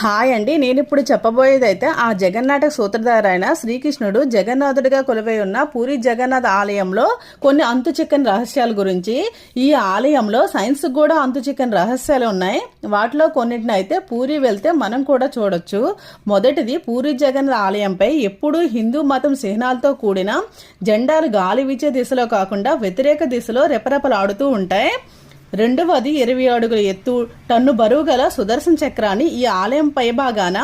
Hi అండి. నేను ఇప్పుడు చెప్పబోయేది అయితే ఆ జగన్నాటక సూత్రధార అయిన శ్రీకృష్ణుడు జగన్నాథుడిగా కొలువై ఉన్న పూరి జగన్నాథ్ ఆలయంలో కొన్ని అంతుచిక్కని రహస్యాల గురించి. ఈ ఆలయంలో సైన్స్ కూడా అంతుచిక్కని రహస్యాలు ఉన్నాయి. వాటిలో కొన్నిటిని అయితే పూరి వెళ్తే మనం కూడా చూడొచ్చు. మొదటిది, పూరి జగన్నాథ్ ఆలయంపై ఎప్పుడూ హిందూ మతం చిహ్నాలతో కూడిన జెండాలు గాలి వీచే దిశలో కాకుండా వ్యతిరేక దిశలో రెపరెపలాడుతూ ఉంటాయి. రెండవది, 20 అడుగుల ఎత్తు, టన్ను బరువు గల సుదర్శన చక్రాన్ని ఈ ఆలయం పైభాగాన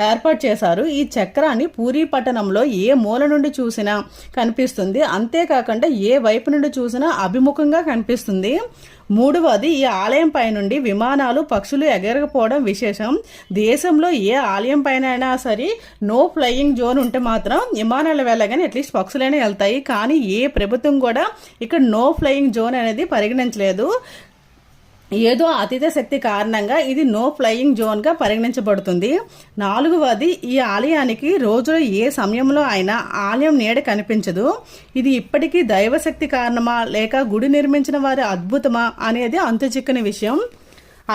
ఏర్పాటు చేశారు. ఈ చక్రాన్ని పూరీ పట్టణంలో ఏ మూల నుండి చూసినా కనిపిస్తుంది. అంతేకాకుండా ఏ వైపు నుండి చూసినా అభిముఖంగా కనిపిస్తుంది. మూడవది, ఈ ఆలయం పై నుండి విమానాలు, పక్షులు ఎగరకపోవడం విశేషం. దేశంలో ఏ ఆలయం పైన అయినా సరే నో ఫ్లయింగ్ జోన్ ఉంటే మాత్రం విమానాలు వెళ్ళగానే అట్లీస్ట్ పక్షులైనా వెళ్తాయి. కానీ ఏ ప్రభుత్వం కూడా ఇక్కడ నో ఫ్లయింగ్ జోన్ అనేది పరిగణించలేదు. ఏదో అతీత శక్తి కారణంగా ఇది నో ఫ్లయింగ్ జోన్గా పరిగణించబడుతుంది. నాలుగవది, ఈ ఆలయానికి రోజులో ఏ సమయంలో అయినా ఆలయం నీడ కనిపించదు. ఇది ఇప్పటికీ దైవశక్తి కారణమా లేక గుడి నిర్మించిన వారి అద్భుతమా అనేది అంతుచిక్కని విషయం.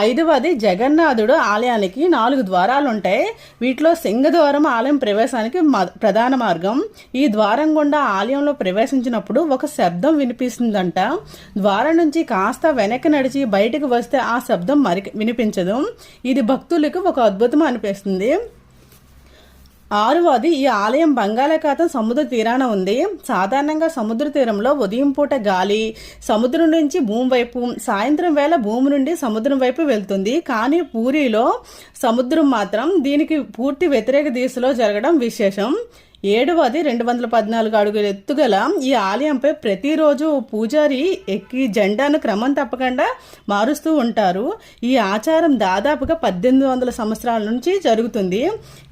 ఐదవది, జగన్నాథుడు ఆలయానికి 4 ద్వారాలుంటాయి. వీటిలో సింహద్వారం ఆలయం ప్రవేశానికి ప్రధాన మార్గం. ఈ ద్వారం గుండా ఆలయంలో ప్రవేశించినప్పుడు ఒక శబ్దం వినిపిస్తుందంట. ద్వారం నుంచి కాస్త వెనక్కి నడిచి బయటకు వస్తే ఆ శబ్దం వినిపించదు. ఇది భక్తులకు ఒక అద్భుతం అనిపిస్తుంది. ఆరవది, ఈ ఆలయం బంగాళాఖాతం సముద్ర తీరాన ఉంది. సాధారణంగా సముద్ర తీరంలో ఉదయం పూట గాలి సముద్రం నుంచి భూమి వైపు, సాయంత్రం వేళ భూమి నుండి సముద్రం వైపు వెళ్తుంది. కానీ పూరిలో సముద్రం మాత్రం దీనికి పూర్తి వ్యతిరేక దిశలో జరగడం విశేషం. ఏడవది, 214 అడుగుల ఎత్తుగల ఈ ఆలయంపై ప్రతిరోజు పూజారి ఎక్కి జెండాను క్రమం తప్పకుండా మారుస్తూ ఉంటారు. ఈ ఆచారం దాదాపుగా 1800 సంవత్సరాల నుంచి జరుగుతుంది.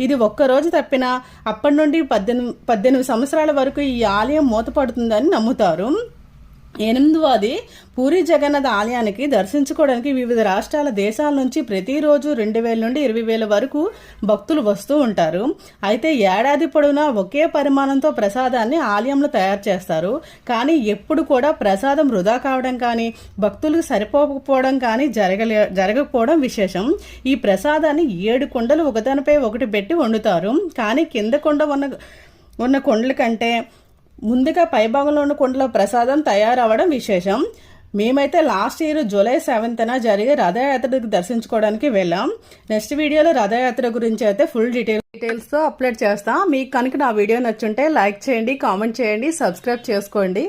ఇది ఒక్కరోజు తప్పినా అప్పటి నుండి 18 సంవత్సరాల వరకు ఈ ఆలయం మూతపడుతుందని నమ్ముతారు. ఎనిమిదవది, పూరి జగన్నాథ్ ఆలయానికి దర్శించుకోవడానికి వివిధ రాష్ట్రాల దేశాల నుంచి ప్రతిరోజు 2000 నుండి 20,000 వరకు భక్తులు వస్తూ ఉంటారు. అయితే ఏడాది పొడవునా ఒకే పరిమాణంతో ప్రసాదాన్ని ఆలయంలో తయారు చేస్తారు. కానీ ఎప్పుడు కూడా ప్రసాదం వృధా కావడం కానీ భక్తులకు సరిపోకపోవడం కానీ జరగకపోవడం విశేషం. ఈ ప్రసాదాన్ని 7 కుండలు ఒకదానిపై ఒకటి పెట్టి వండుతారు. కానీ కింద కుండ ఉన్న కుండల కంటే ముందుగా పైభాగంలో ఉన్న కుండలో ప్రసాదం తయారవడం విశేషం. మేమైతే లాస్ట్ ఇయర్ జూలై 7న జరిగే రథయాత్రకు దర్శించుకోవడానికి వెళ్ళాం. నెక్స్ట్ వీడియోలో రథయాత్ర గురించి అయితే ఫుల్ డీటెయిల్స్తో అప్లోడ్ చేస్తాం. మీకు కనుక నా వీడియో నచ్చుంటే లైక్ చేయండి, కామెంట్ చేయండి, సబ్స్క్రైబ్ చేసుకోండి.